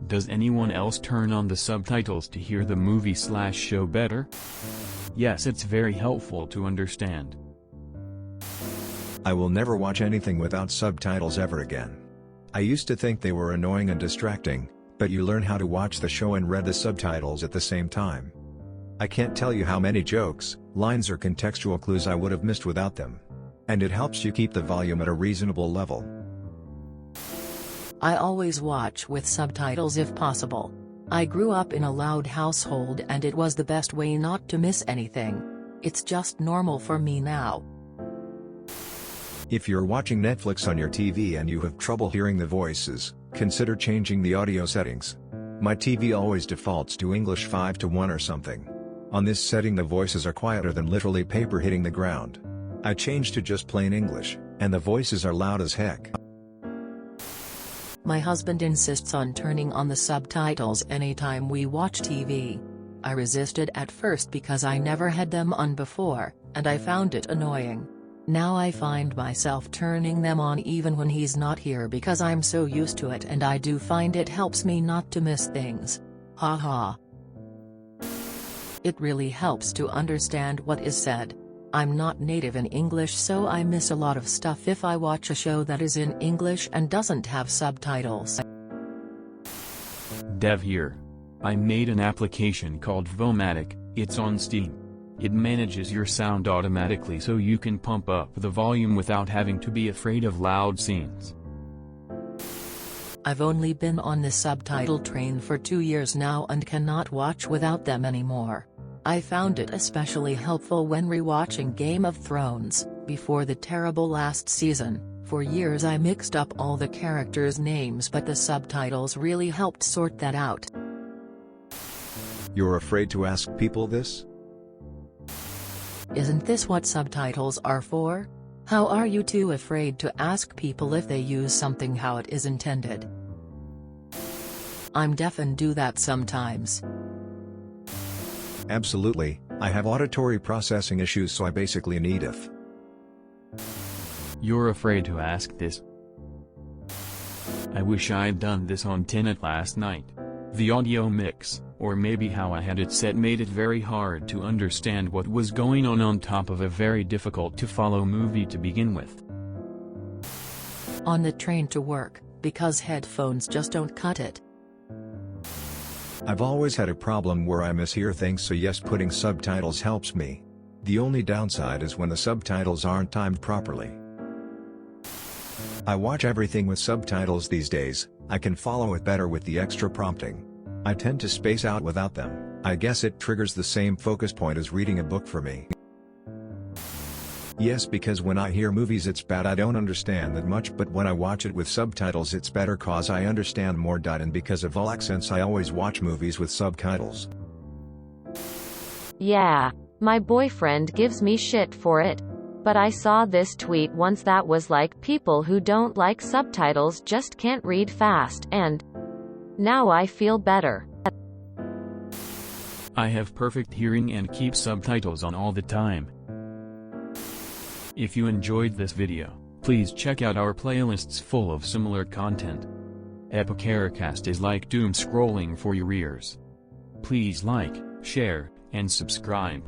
Does anyone else turn on the subtitles to hear the movie/show better? Yes, it's very helpful to understand. I will never watch anything without subtitles ever again. I used to think they were annoying and distracting, but you learn how to watch the show and read the subtitles at the same time. I can't tell you how many jokes, lines or contextual clues I would have missed without them. And it helps you keep the volume at a reasonable level. I always watch with subtitles if possible. I grew up in a loud household and it was the best way not to miss anything. It's just normal for me now. If you're watching Netflix on your TV and you have trouble hearing the voices, consider changing the audio settings. My TV always defaults to English 5:1 or something. On this setting the voices are quieter than literally paper hitting the ground. I changed to just plain English, and the voices are loud as heck. My husband insists on turning on the subtitles anytime we watch TV. I resisted at first because I never had them on before, and I found it annoying. Now I find myself turning them on even when he's not here because I'm so used to it, and I do find it helps me not to miss things. Haha. It really helps to understand what is said. I'm not native in English, so I miss a lot of stuff if I watch a show that is in English and doesn't have subtitles. Dev here. I made an application called Vomatic. It's on Steam. It manages your sound automatically so you can pump up the volume without having to be afraid of loud scenes. I've only been on the subtitle train for 2 years now and cannot watch without them anymore. I found it especially helpful when rewatching Game of Thrones, before the terrible last season. For years I mixed up all the characters' names, but the subtitles really helped sort that out. You're afraid to ask people this? Isn't this what subtitles are for? How are you too afraid to ask people if they use something how it is intended? I'm deaf and do that sometimes. Absolutely, I have auditory processing issues, so I basically need if. You're afraid to ask this? I wish I'd done this on Tenet last night. The audio mix, or maybe how I had it set, made it very hard to understand what was going on top of a very difficult to follow movie to begin with. On the train to work, because headphones just don't cut it. I've always had a problem where I mishear things, so yes, putting subtitles helps me. The only downside is when the subtitles aren't timed properly. I watch everything with subtitles these days. I can follow it better with the extra prompting. I tend to space out without them. I guess it triggers the same focus point as reading a book for me. Yes, because when I hear movies it's bad I don't understand that much, but when I watch it with subtitles it's better cause I understand more. And because of all accents I always watch movies with subtitles. Yeah, my boyfriend gives me shit for it. But I saw this tweet once that was like, people who don't like subtitles just can't read fast, and now I feel better. I have perfect hearing and keep subtitles on all the time. If you enjoyed this video, please check out our playlists full of similar content. Epicaricast is like doom scrolling for your ears. Please like, share, and subscribe.